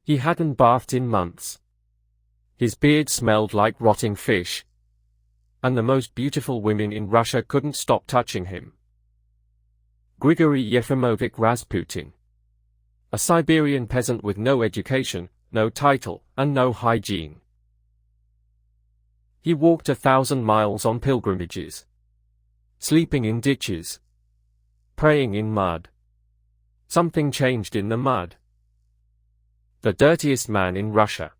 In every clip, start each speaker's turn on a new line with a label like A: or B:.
A: He hadn't bathed in months. His beard smelled like rotting fish. And the most beautiful women in Russia couldn't stop touching him. Grigori Yefimovich Rasputin. A Siberian peasant with no education, no title, and no hygiene. He walked 1,000 miles on pilgrimages. Sleeping in ditches. Praying in mud. Something changed in the mud. The dirtiest man in Russia.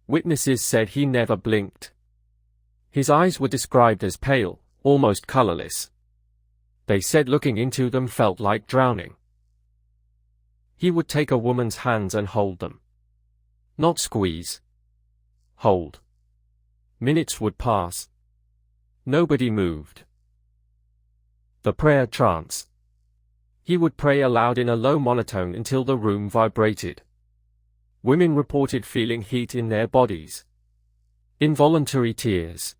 A: Witnesses said he never blinked. His eyes were described as pale, almost colorless. They said looking into them felt like drowning. He would take a woman's hands and hold them. Not squeeze. Hold. Minutes would pass. Nobody moved. The prayer trance. He would pray aloud in a low monotone until the room vibrated. Women reported feeling heat in their bodies. Involuntary tears.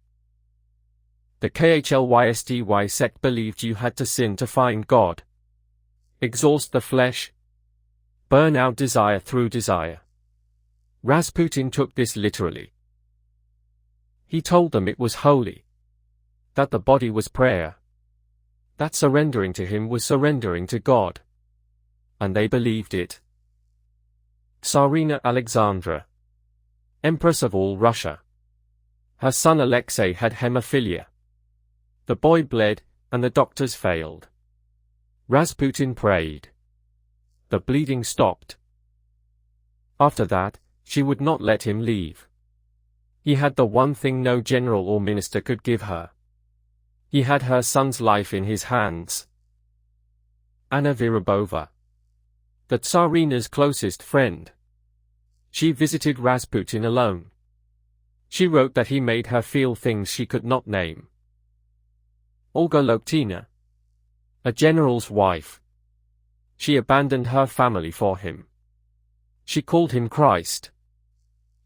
A: The Khlysty sect believed you had to sin to find God. Exhaust the flesh. Burn out desire through desire. Rasputin took this literally. He told them it was holy. That the body was prayer. That surrendering to him was surrendering to God. And they believed it. Tsarina Alexandra. Empress of all Russia. Her son Alexei had hemophilia. The boy bled, and the doctors failed. Rasputin prayed. The bleeding stopped. After that, she would not let him leave. He had the one thing no general or minister could give her. He had her son's life in his hands. Anna Virabova. The Tsarina's closest friend. She visited Rasputin alone. She wrote that he made her feel things she could not name. Olga Loktina. A general's wife. She abandoned her family for him. She called him Christ.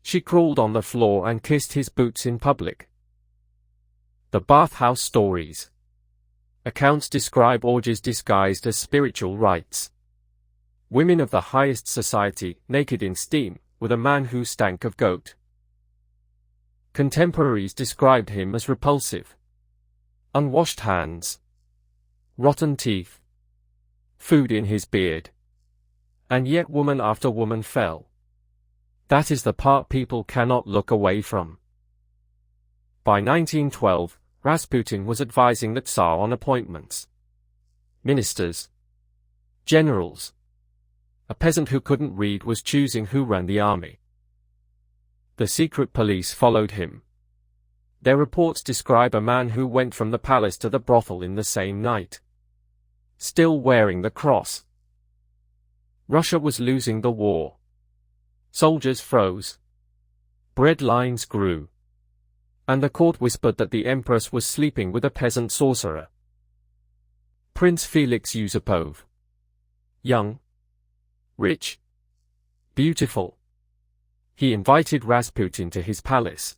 A: She crawled on the floor and kissed his boots in public. The bathhouse stories. Accounts describe orgies disguised as spiritual rites. Women of the highest society, naked in steam, with a man who stank of goat. Contemporaries described him as repulsive. Unwashed hands. Rotten teeth. Food in his beard. And yet woman after woman fell. That is the part people cannot look away from. By 1912, Rasputin was advising the Tsar on appointments. Ministers. Generals. A peasant who couldn't read was choosing who ran the army. The secret police followed him. Their reports describe a man who went from the palace to the brothel in the same night. Still wearing the cross. Russia was losing the war. Soldiers froze. Bread lines grew. And the court whispered that the empress was sleeping with a peasant sorcerer. Prince Felix Yusupov. Young. Rich. Beautiful. He invited Rasputin to his palace.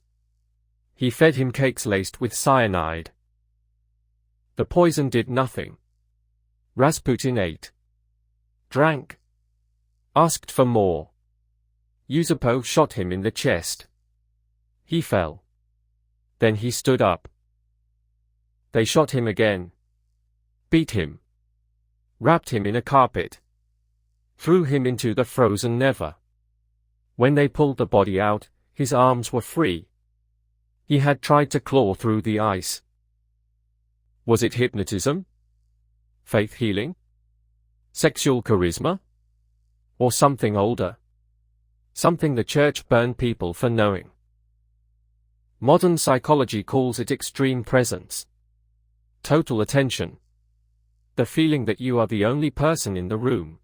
A: He fed him cakes laced with cyanide. The poison did nothing. Rasputin ate. Drank. Asked for more. Yusupov shot him in the chest. He fell. Then he stood up. They shot him again. Beat him. Wrapped him in a carpet. Threw him into the frozen Neva. When they pulled the body out, his arms were free. He had tried to claw through the ice. Was it hypnotism? Faith healing? Sexual charisma? Or something older? Something the church burned people for knowing. Modern psychology calls it extreme presence. Total attention. The feeling that you are the only person in the room.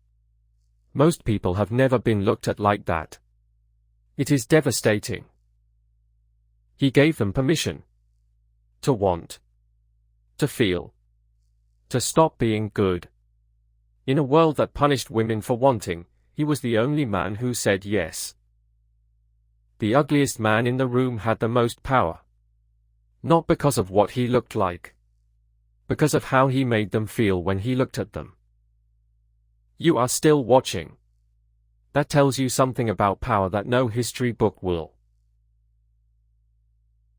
A: Most people have never been looked at like that. It is devastating. He gave them permission. To want. To feel. To stop being good. In a world that punished women for wanting, he was the only man who said yes. The ugliest man in the room had the most power. Not because of what he looked like. Because of how he made them feel when he looked at them. You are still watching. That tells you something about power that no history book will.